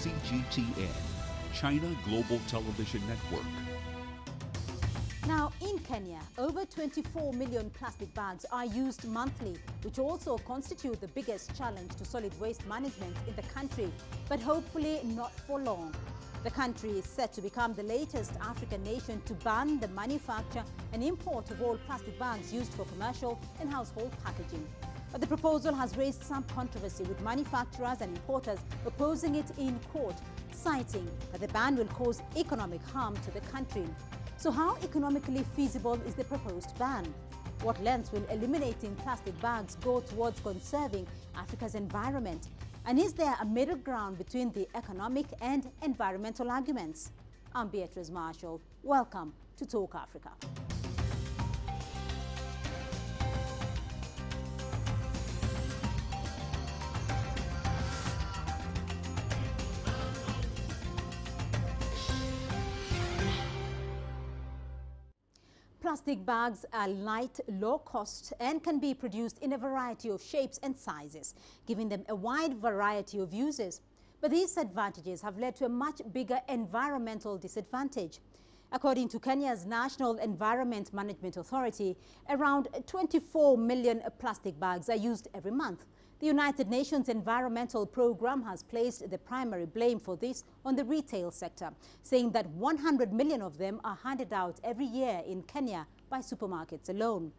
CGTN, China Global Television Network. Now, in Kenya, over 24 million plastic bags are used monthly, which also constitute the biggest challenge to solid waste management in the country, but hopefully not for long. The country is set to become the latest African nation to ban the manufacture and import of all plastic bags used for commercial and household packaging. But the proposal has raised some controversy, with manufacturers and importers opposing it in court, citing that the ban will cause economic harm to the country. So how economically feasible is the proposed ban? What lengths will eliminating plastic bags go towards conserving Africa's environment? And is there a middle ground between the economic and environmental arguments? I'm Beatrice Marshall. Welcome to Talk Africa. Plastic bags are light, low cost, and can be produced in a variety of shapes and sizes, giving them a wide variety of uses. But these advantages have led to a much bigger environmental disadvantage. According to Kenya's National Environment Management Authority, around 24 million plastic bags are used every month. The United Nations Environmental Programme has placed the primary blame for this on the retail sector, saying that 100 million of them are handed out every year in Kenya by supermarkets alone.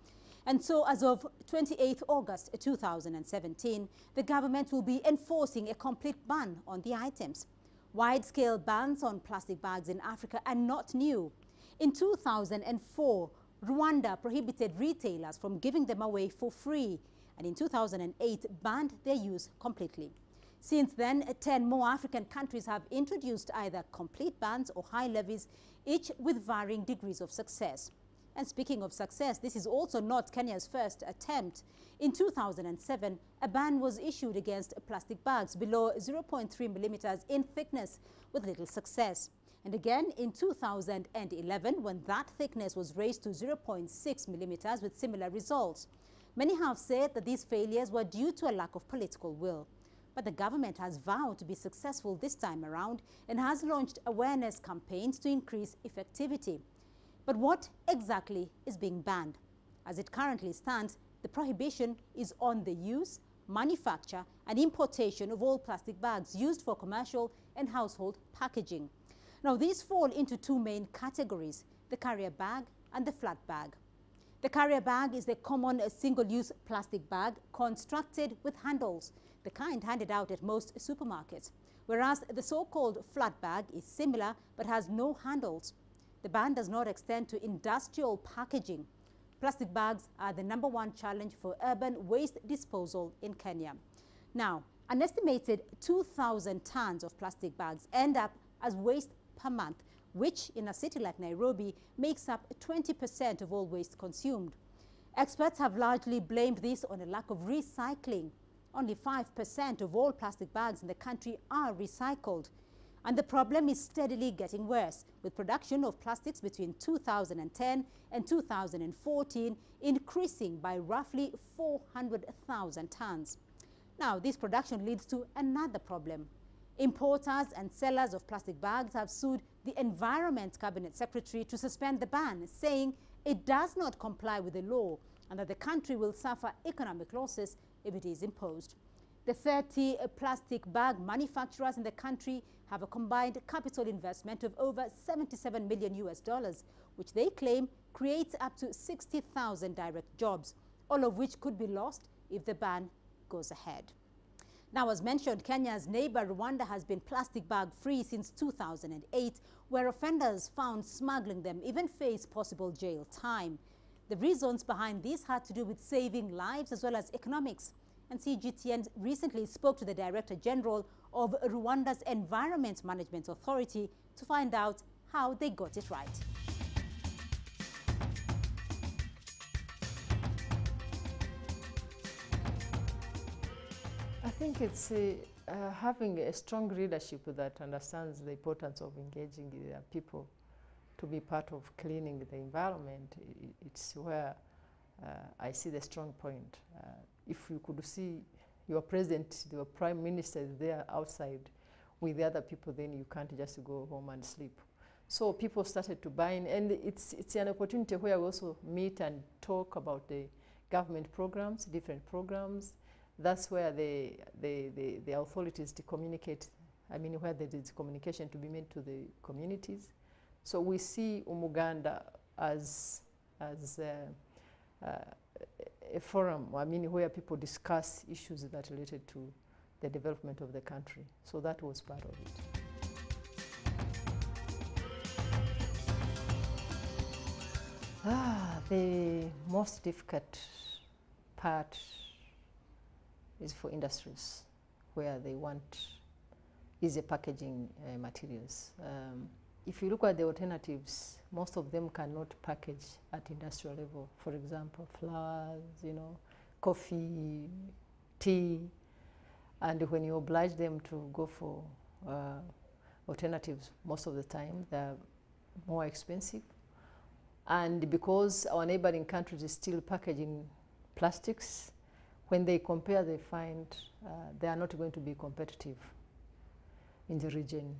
And so, as of 28 August 2017, the government will be enforcing a complete ban on the items. Wide-scale bans on plastic bags in Africa are not new. In 2004, Rwanda prohibited retailers from giving them away for free, and in 2008 banned their use completely. Since then, 10 more African countries have introduced either complete bans or high levies, each with varying degrees of success. And speaking of success, this is also not Kenya's first attempt. In 2007, a ban was issued against plastic bags below 0.3 millimeters in thickness, with little success. And again in 2011, when that thickness was raised to 0.6 millimeters with similar results. Many have said that these failures were due to a lack of political will. But the government has vowed to be successful this time around and has launched awareness campaigns to increase effectivity. But what exactly is being banned? As it currently stands, the prohibition is on the use, manufacture and importation of all plastic bags used for commercial and household packaging. Now, these fall into two main categories: the carrier bag and the flat bag. The carrier bag is the common single-use plastic bag constructed with handles, the kind handed out at most supermarkets, whereas the so-called flat bag is similar but has no handles. The ban does not extend to industrial packaging. Plastic bags are the #1 challenge for urban waste disposal in Kenya. Now, an estimated 2,000 tons of plastic bags end up as waste per month, which in a city like Nairobi makes up 20% of all waste consumed. Experts have largely blamed this on a lack of recycling. Only 5% of all plastic bags in the country are recycled. And the problem is steadily getting worse, with production of plastics between 2010 and 2014 increasing by roughly 400,000 tons. Now, this production leads to another problem. Importers and sellers of plastic bags have sued the Environment Cabinet Secretary to suspend the ban, saying it does not comply with the law and that the country will suffer economic losses if it is imposed. The 30 plastic bag manufacturers in the country have a combined capital investment of over $77 million, which they claim creates up to 60,000 direct jobs, all of which could be lost if the ban goes ahead. Now, as mentioned, Kenya's neighbor Rwanda has been plastic bag free since 2008, where offenders found smuggling them even face possible jail time. The reasons behind this had to do with saving lives as well as economics. And CGTN recently spoke to the Director General of Rwanda's Environment Management Authority to find out how they got it right. I think it's having a strong leadership that understands the importance of engaging the people to be part of cleaning the environment. It's where I see the strong point. If you could see your president, your prime minister there outside with the other people, then you can't just go home and sleep. So people started to buy in, and it's an opportunity where we also meet and talk about the government programs, different programs. That's where the authorities to communicate, I mean, where there is communication to be made to the communities. So we see Umuganda as a forum, I mean, where people discuss issues that are related to the development of the country. So that was part of it. The most difficult part is for industries, where they want easy packaging materials. If you look at the alternatives, most of them cannot package at industrial level. For example, flowers, coffee, tea, and when you oblige them to go for alternatives, most of the time they're more expensive. And because our neighboring countries is still packaging plastics, when they compare, they find they are not going to be competitive in the region.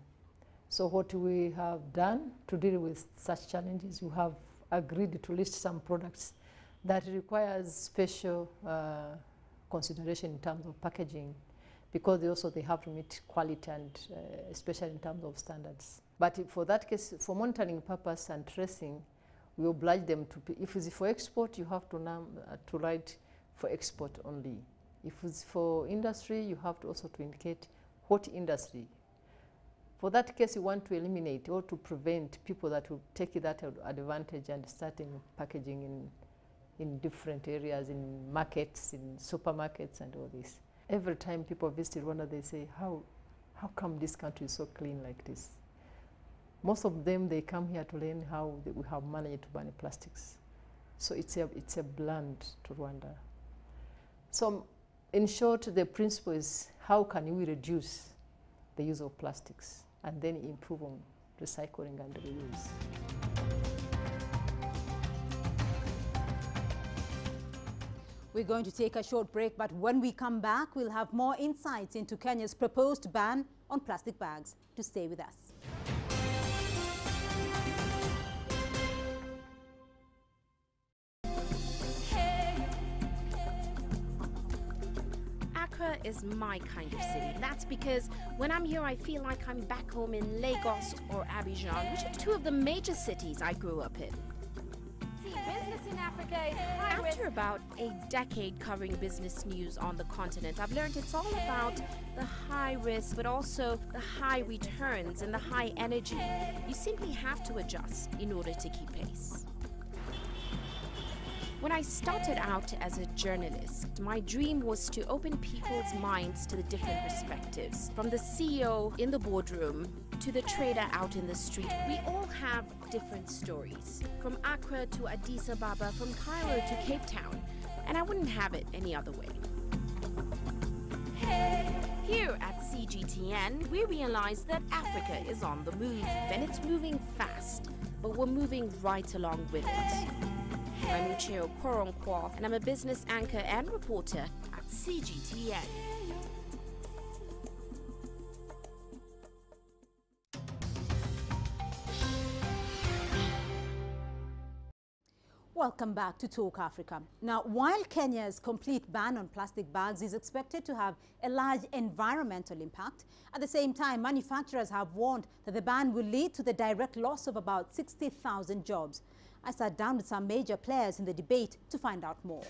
So what we have done to deal with such challenges, we have agreed to list some products that requires special consideration in terms of packaging, because they have to meet quality and especially in terms of standards. But for that case, for monitoring purpose and tracing, we oblige them to, if it's for export, you have to write for export only. If it's for industry, you have to also to indicate what industry. For that case, you want to eliminate or to prevent people that will take that advantage and starting packaging in different areas, in markets, in supermarkets and all this. Every time people visit Rwanda, they say, how come this country is so clean like this? Most of them, they come here to learn how we have managed to ban plastics. So it's a blend to Rwanda. So in short, the principle is how can we reduce the use of plastics and then improve on recycling and reuse. We're going to take a short break, but when we come back, we'll have more insights into Kenya's proposed ban on plastic bags. To stay with us. Accra is my kind of city. That's because when I'm here, I feel like I'm back home in Lagos or Abidjan, which are two of the major cities I grew up in. Business in Africa is high risk. After about a decade covering business news on the continent, I've learned it's all about the high risk, but also the high returns and the high energy. You simply have to adjust in order to keep pace. When I started out as a journalist, my dream was to open people's minds to the different perspectives. From the CEO in the boardroom to the trader out in the street, we all have different stories. From Accra to Addis Ababa, from Cairo to Cape Town, and I wouldn't have it any other way. Here at CGTN, we realize that Africa is on the move, and it's moving fast, but we're moving right along with it. I'm Ucheo Koronkwo, and I'm a business anchor and reporter at CGTN. Welcome back to Talk Africa. Now, while Kenya's complete ban on plastic bags is expected to have a large environmental impact, at the same time, manufacturers have warned that the ban will lead to the direct loss of about 60,000 jobs. I sat down with some major players in the debate to find out more.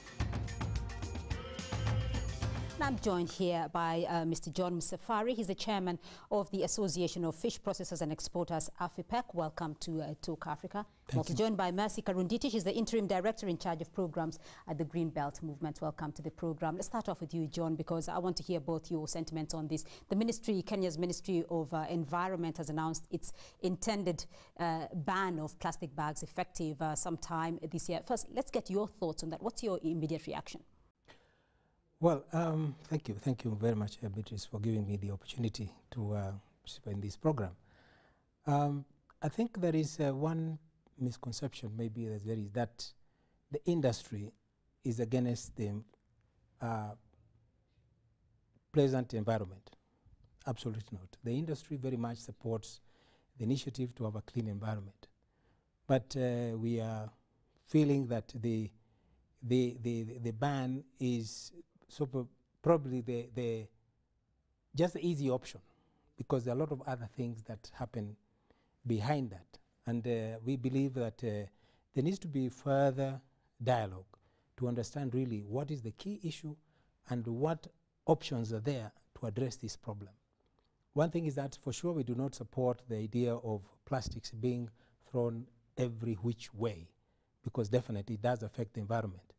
I'm joined here by Mr. John Msafari. He's the chairman of the Association of Fish Processors and Exporters, AFIPEC. Welcome to Talk Africa. I'm also joined by Mercy Karunditi. She's the interim director in charge of programs at the Green Belt Movement. Welcome to the program. Let's start off with you, John, because I want to hear both your sentiments on this. The ministry, Kenya's Ministry of Environment, has announced its intended ban of plastic bags effective sometime this year. First, let's get your thoughts on that. What's your immediate reaction? Well, thank you. Thank you very much, Beatrice, for giving me the opportunity to participate in this program. I think there is one misconception, maybe there is, that the industry is against the pleasant environment. Absolutely not. The industry very much supports the initiative to have a clean environment. But we are feeling that the ban is probably just the easy option, because there are a lot of other things that happen behind that. And we believe that there needs to be further dialogue to understand really what is the key issue and what options are there to address this problem. One thing is that for sure we do not support the idea of plastics being thrown every which way, because definitely it does affect the environment.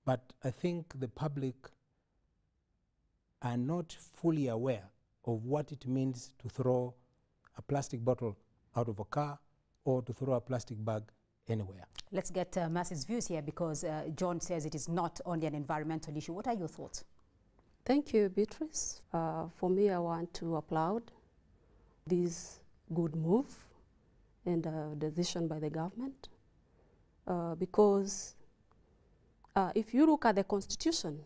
But I think the public are not fully aware of what it means to throw a plastic bottle out of a car or to throw a plastic bag anywhere. Let's get Mercy's views here, because John says it is not only an environmental issue. What are your thoughts? Thank you, Beatrice. For me, I want to applaud this good move and decision by the government, because if you look at the Constitution,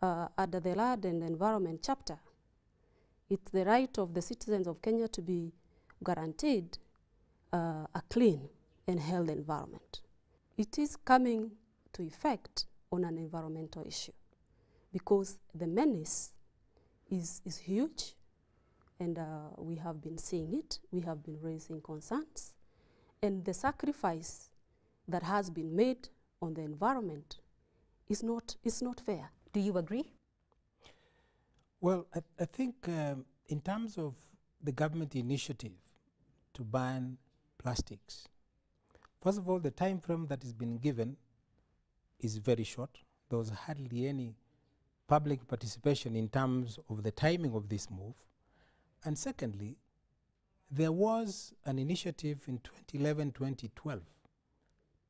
under the Land and Environment chapter, it's the right of the citizens of Kenya to be guaranteed a clean and healthy environment. It is coming to effect on an environmental issue, because the menace is huge, and we have been seeing it. We have been raising concerns, and the sacrifice that has been made on the environment is not fair. Do you agree? Well, I think in terms of the government initiative to ban plastics, first of all, the time frame that has been given is very short. There was hardly any public participation in terms of the timing of this move. And secondly, there was an initiative in 2011-2012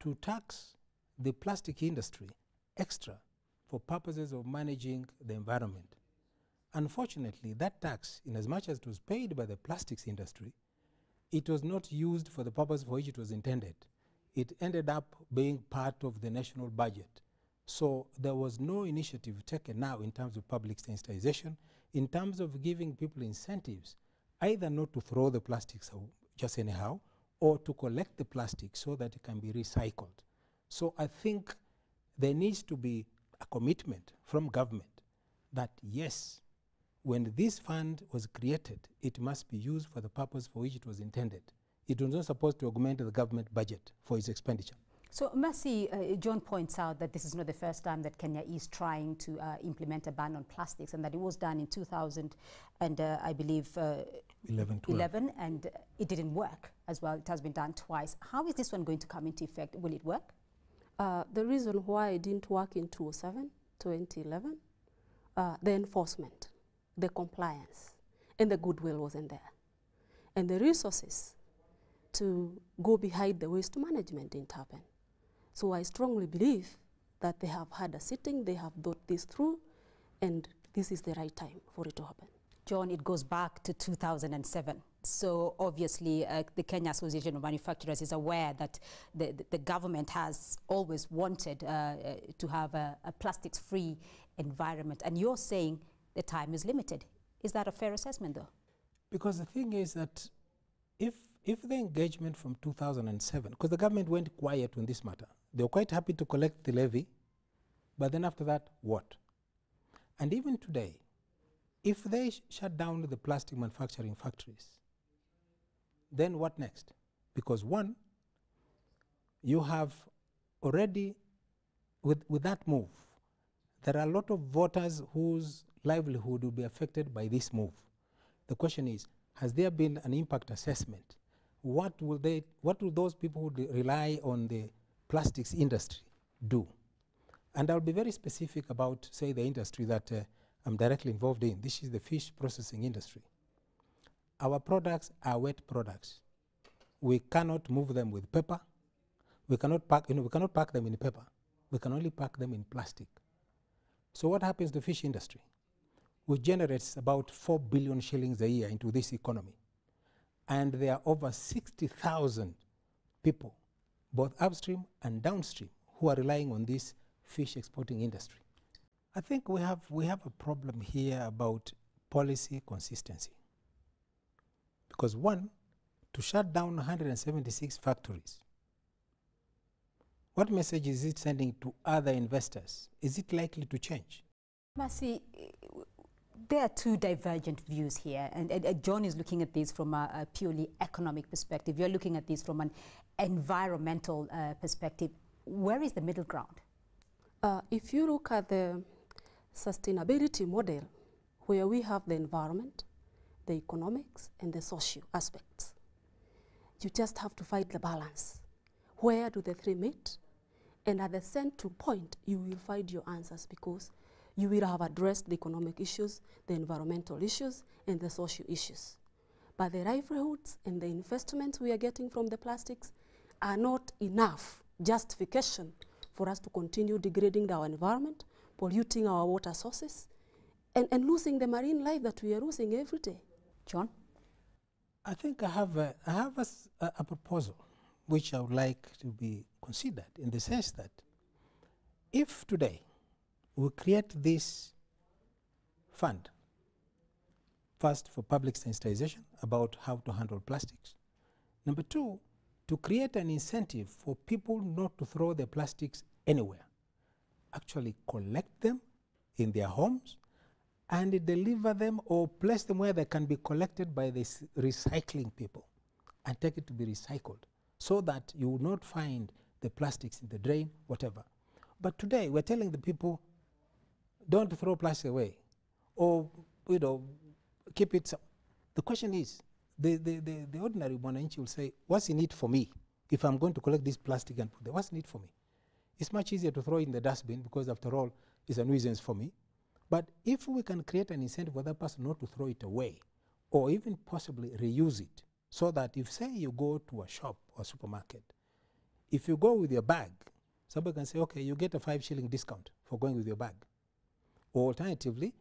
to tax the plastic industry extra for purposes of managing the environment. Unfortunately, that tax, in as much as it was paid by the plastics industry, it was not used for the purpose for which it was intended. It ended up being part of the national budget. So there was no initiative taken now in terms of public sensitization, in terms of giving people incentives, either not to throw the plastics out just anyhow, or to collect the plastic so that it can be recycled. So I think there needs to be a commitment from government that yes, when this fund was created, it must be used for the purpose for which it was intended. It was not supposed to augment the government budget for its expenditure. So, Mercy, John points out that this is not the first time that Kenya is trying to implement a ban on plastics, and that it was done in 2000 and I believe 11, and it didn't work as well. It has been done twice. How is this one going to come into effect? Will it work? The reason why it didn't work in 2011, the enforcement, the compliance, and the goodwill wasn't there. And the resources to go behind the waste management didn't happen. So I strongly believe that they have had a sitting, they have thought this through, and this is the right time for it to happen. John, it goes back to 2007. So obviously the Kenya Association of Manufacturers is aware that the government has always wanted to have a plastics-free environment. And you're saying the time is limited. Is that a fair assessment, though? Because the thing is that if the engagement from 2007, because the government went quiet on this matter, they were quite happy to collect the levy, but then after that, what? And even today, if they shut down the plastic manufacturing factories, then what next? Because one, you have already, with that move, there are a lot of voters whose livelihood will be affected by this move. The question is, has there been an impact assessment? What will those people who rely on the plastics industry do? And I'll be very specific about, say, the industry that I'm directly involved in. This is the fish processing industry. Our products are wet products. We cannot move them with paper. We cannot pack, we cannot pack them in paper. We can only pack them in plastic. So what happens to the fish industry? Which generates about 4 billion shillings a year into this economy. And there are over 60,000 people, both upstream and downstream, who are relying on this fish exporting industry. I think we have a problem here about policy consistency. Because one, to shut down 176 factories, what message is it sending to other investors? Is it likely to change? Mercy, there are two divergent views here, and John is looking at this from a purely economic perspective. You're looking at this from an environmental perspective. Where is the middle ground? If you look at the sustainability model, where we have the environment, the economics, and the social aspects, you just have to find the balance. Where do the three meet? And at the central point, you will find your answers, because you will have addressed the economic issues, the environmental issues, and the social issues. But the livelihoods and the investments we are getting from the plastics are not enough justification for us to continue degrading our environment, polluting our water sources, and losing the marine life that we are losing every day. John? I think I have a proposal which I would like to be considered, in the sense that if today we create this fund, first for public sensitization about how to handle plastics. Number two, to create an incentive for people not to throw their plastics anywhere. Actually collect them in their homes and deliver them or place them where they can be collected by the recycling people and take it to be recycled, so that you will not find the plastics in the drain, whatever. But today we're telling the people, don't throw plastic away, or keep it. The question is, the ordinary mwananchi will say, what's in it for me? If I'm going to collect this plastic and put there, what's in it for me? It's much easier to throw it in the dustbin, because after all, it's a nuisance for me. But if we can create an incentive for that person not to throw it away, or even possibly reuse it, so that if, say, you go to a shop or supermarket, if you go with your bag, somebody can say, okay, you get a 5 shilling discount for going with your bag. Or alternatively,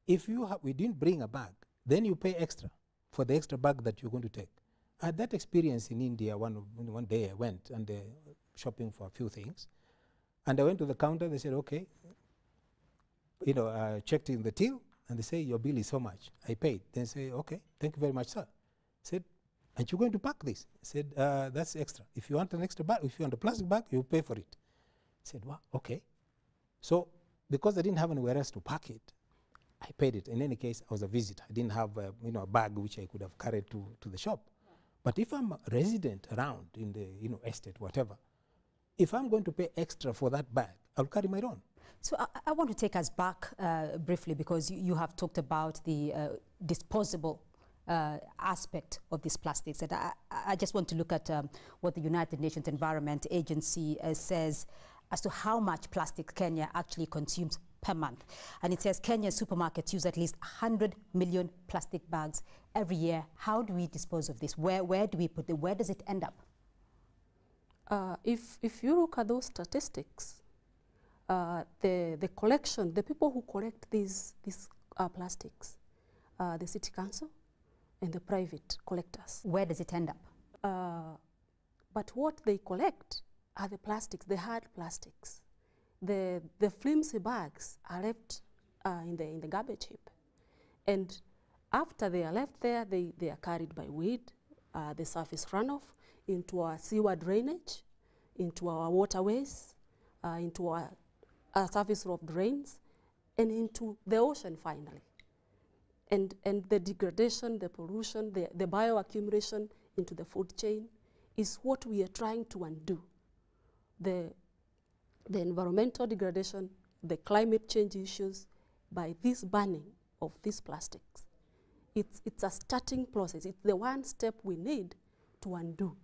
if we didn't bring a bag, then you pay extra for the extra bag that you're going to take. I had that experience in India. One day I went and shopping for a few things, and I went to the counter. They said, okay, I checked in the till, and they say, your bill is so much. I paid. Then say, okay, thank you very much, sir. I said, aren't you going to pack this? I said, that's extra. If you want an extra bag, if you want a plastic bag, you pay for it. I said, well, okay. So because I didn't have anywhere else to pack it, I paid it. In any case, I was a visitor. I didn't have a bag which I could have carried to the shop. But if I'm a resident around in the estate, whatever, if I'm going to pay extra for that bag, I'll carry my own. So I want to take us back briefly, because you have talked about the disposable aspect of these plastics. And I just want to look at what the United Nations Environment Agency says as to how much plastic Kenya actually consumes per month. And it says Kenya's supermarkets use at least 100 million plastic bags every year. How do we dispose of this? Where do we put it? Where does it end up? If you look at those statistics, the collection, the people who collect these plastics, the city council and the private collectors. Where does it end up? But what they collect are the plastics, the hard plastics. The flimsy bags are left in the garbage heap. And after they are left there, they are carried by weed, the surface runoff, into our sewer drainage, into our waterways, into our surface road drains, and into the ocean finally. And the degradation, the pollution, the bioaccumulation into the food chain is what we are trying to undo. The environmental degradation, the climate change issues, by this banning of these plastics. It's a starting process. It's the one step we need to undo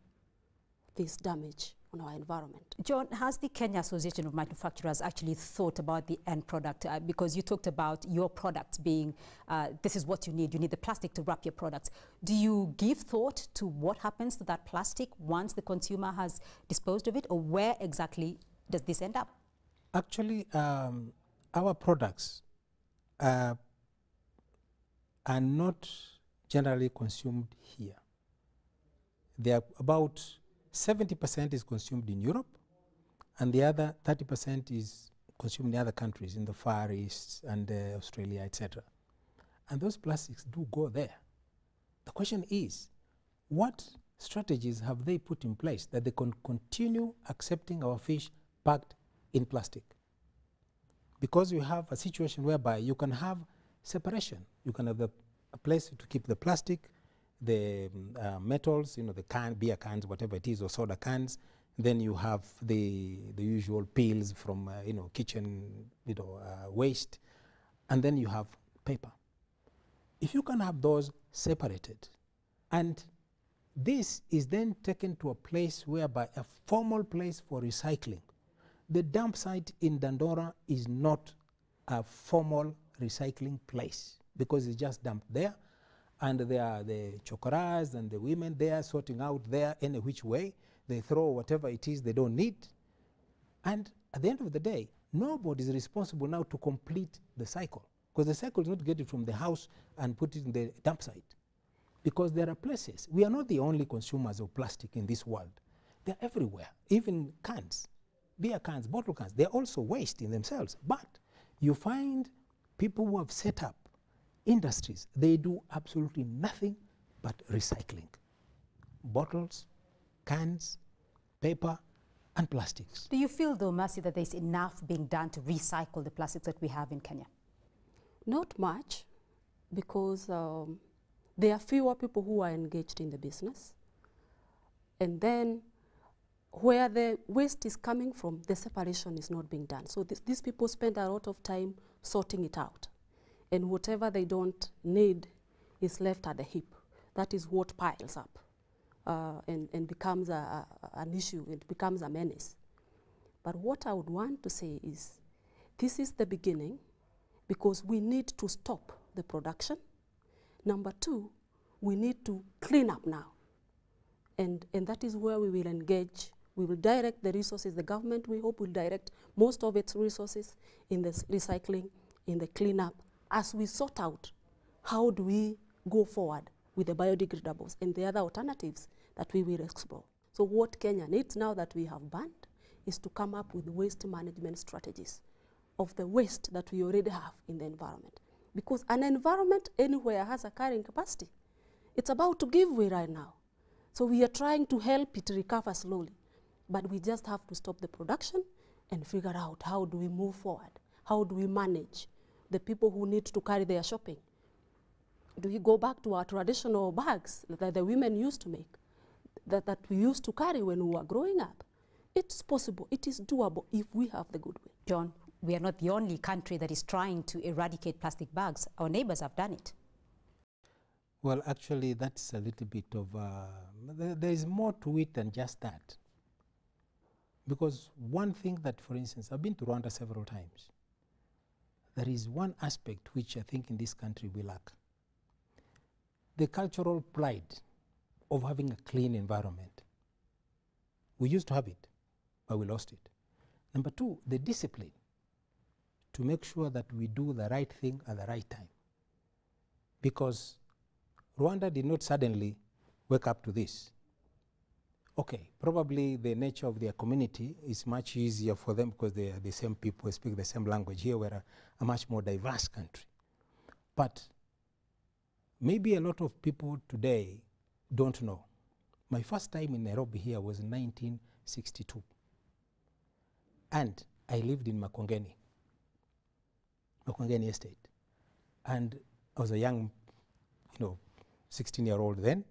this damage on our environment. John, has the Kenya Association of Manufacturers actually thought about the end product? Because you talked about your product being, this is what you need. You need the plastic to wrap your products. Do you give thought to what happens to that plastic once the consumer has disposed of it, or where exactly does this end up? Actually, our products are not generally consumed here. They are about 70% is consumed in Europe, and the other 30% is consumed in other countries, in the Far East and Australia, etc. and those plastics do go there. The question is, what strategies have they put in place that they can continue accepting our fish packed in plastic? Because you have a situation whereby you can have separation. You can have a place to keep the plastic, the metals, you know, the beer cans, whatever it is, or soda cans. Then you have the usual peels from kitchen waste, and then you have paper. If you can have those separated, and this is then taken to a place whereby a formal place for recycling. The dump site in Dandora is not a formal recycling place because it's just dumped there, and there are the chokoras and the women there sorting out there any which way. They throw whatever it is they don't need, and at the end of the day, nobody is responsible now to complete the cycle, because the cycle is not to get it from the house and put it in the dump site. Because there are places, we are not the only consumers of plastic in this world. They're everywhere, even cans, beer cans, bottle cans, they're also waste in themselves. But you find people who have set up industries, they do absolutely nothing but recycling. Bottles, cans, paper, and plastics. Do you feel, though, Mercy, that there's enough being done to recycle the plastics that we have in Kenya? Not much, because there are fewer people who are engaged in the business. And then where the waste is coming from, the separation is not being done. So these people spend a lot of time sorting it out. And whatever they don't need is left at the heap. That is what piles up and becomes an issue. It becomes a menace. But what I would want to say is, this is the beginning, because we need to stop the production. Number two, we need to clean up now. And that is where we will engage. We will direct the resources. The government, we hope, will direct most of its resources in the recycling, in the cleanup, as we sort out how do we go forward with the biodegradables and the other alternatives that we will explore. So what Kenya needs now that we have banned is to come up with waste management strategies of the waste that we already have in the environment. Because an environment anywhere has a carrying capacity. It's about to give way right now. So we are trying to help it recover slowly. But we just have to stop the production and figure out how do we move forward? How do we manage the people who need to carry their shopping? Do we go back to our traditional bags that the women used to make, that we used to carry when we were growing up? It's possible. It is doable if we have the goodwill. John, we are not the only country that is trying to eradicate plastic bags. Our neighbors have done it. Well, actually, that's a little bit of, there is more to it than just that. Because one thing that, for instance, I've been to Rwanda several times. There is one aspect which I think in this country we lack. The cultural pride of having a clean environment. We used to have it, but we lost it. Number two, the discipline to make sure that we do the right thing at the right time. Because Rwanda did not suddenly wake up to this. Okay, probably the nature of their community is much easier for them because they are the same people, speak the same language. Here we're a much more diverse country. But maybe a lot of people today don't know. My first time in Nairobi here was in 1962. And I lived in Makongeni Estate. And I was a young, 16-year-old then.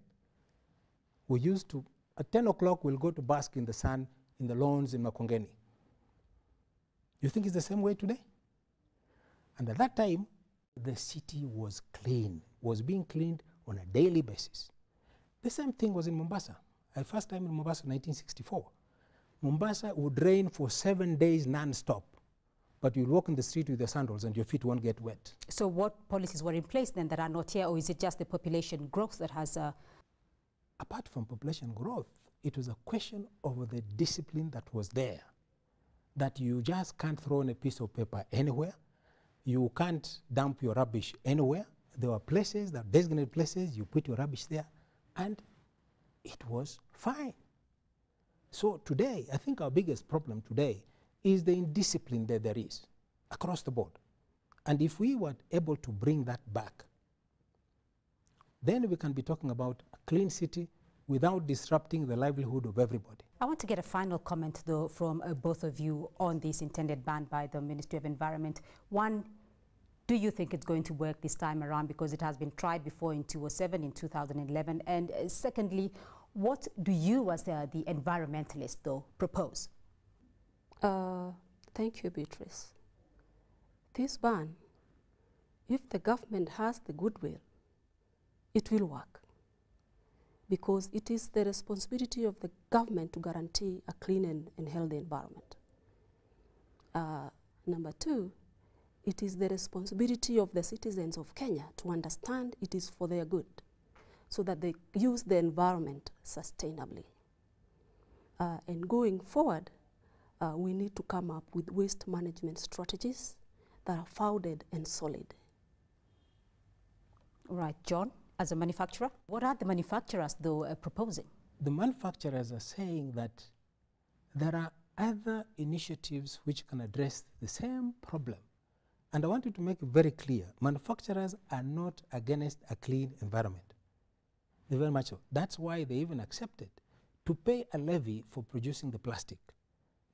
We used to, at 10 o'clock, we'll go to bask in the sun in the lawns in Makongeni. You think it's the same way today? And at that time, the city was clean, was being cleaned on a daily basis. The same thing was in Mombasa. My first time in Mombasa, 1964. Mombasa would rain for 7 days non-stop, but you'll walk in the street with your sandals and your feet won't get wet. So what policies were in place then that are not here, or is it just the population growth that has... Apart from population growth, it was a question of the discipline that was there, that you just can't throw in a piece of paper anywhere. You can't dump your rubbish anywhere. There were places, that designated places, you put your rubbish there, and it was fine. So today, I think our biggest problem today is the indiscipline that there is across the board. And if we were able to bring that back, then we can be talking about a clean city without disrupting the livelihood of everybody. I want to get a final comment, though, from both of you on this intended ban by the Ministry of Environment. One, do you think it's going to work this time around, because it has been tried before in 2007, in 2011? And secondly, what do you as the environmentalist, though, propose? Thank you, Beatrice. This ban, if the government has the goodwill, it will work, because it is the responsibility of the government to guarantee a clean and healthy environment. Number two, it is the responsibility of the citizens of Kenya to understand it is for their good, so that they use the environment sustainably. And going forward, we need to come up with waste management strategies that are founded and solid. Right, John, as a manufacturer, what are the manufacturers, though, proposing? The manufacturers are saying that there are other initiatives which can address the same problem. And I want you to make it very clear, manufacturers are not against a clean environment. They're very much so. That's why they even accepted to pay a levy for producing the plastic.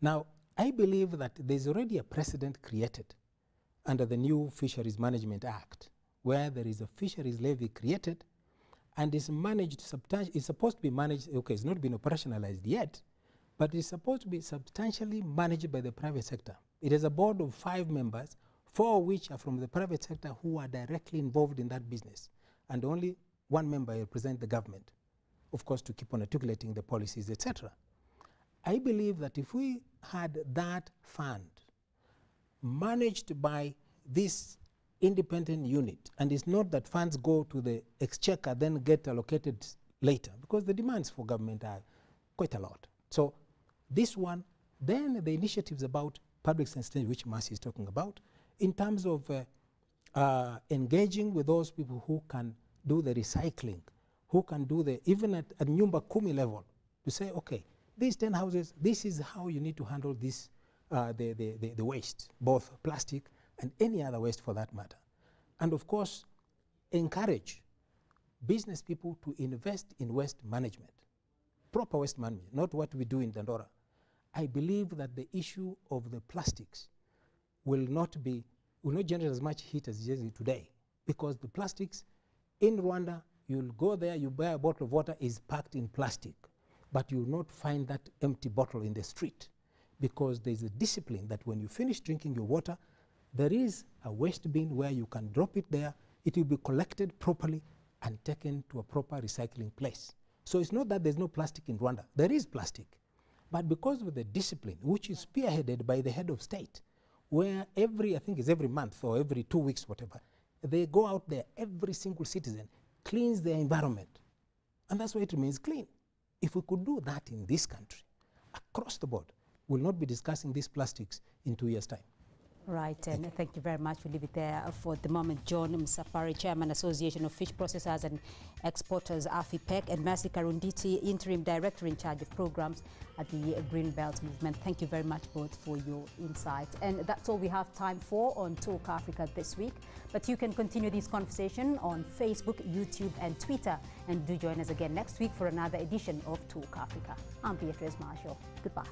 Now, I believe that there's already a precedent created under the new Fisheries Management Act, where there is a fisheries levy created and is managed, it's supposed to be managed, okay, it's not been operationalized yet, but it's supposed to be substantially managed by the private sector. It is a board of 5 members, 4 of which are from the private sector who are directly involved in that business, and only 1 member represents the government, of course, to keep on articulating the policies, etc. I believe that if we had that fund managed by this independent unit, and it's not that funds go to the exchequer then get allocated later, because the demands for government are quite a lot. So this one, then the initiatives about public sensitization, which Mercy is talking about, in terms of engaging with those people who can do the recycling, who can do the, even at Nyumba Kumi level, to say, okay, these 10 houses, this is how you need to handle this, the waste, both plastic and any other waste for that matter. And of course, encourage business people to invest in waste management, proper waste management, not what we do in Dandora. I believe that the issue of the plastics will not generate as much heat as it is today, because the plastics in Rwanda, you'll go there, you buy a bottle of water, is packed in plastic, but you'll not find that empty bottle in the street, because there's a discipline that when you finish drinking your water, there is a waste bin where you can drop it there, it will be collected properly and taken to a proper recycling place. So it's not that there's no plastic in Rwanda, there is plastic, but because of the discipline, which is spearheaded by the head of state, where I think it's every month or every 2 weeks, whatever, they go out there, every single citizen cleans their environment, and that's why it remains clean. If we could do that in this country, across the board, we'll not be discussing these plastics in 2 years' time. Right, and thank you very much. We'll leave it there for the moment. John Msafari, Chairman, Association of Fish Processors and Exporters, AFIPEC, and Mercy Karunditi, Interim Director in charge of programs at the Green Belt Movement. Thank you very much both for your insights. And that's all we have time for on Talk Africa this week. But you can continue this conversation on Facebook, YouTube, and Twitter. And do join us again next week for another edition of Talk Africa. I'm Beatrice Marshall. Goodbye.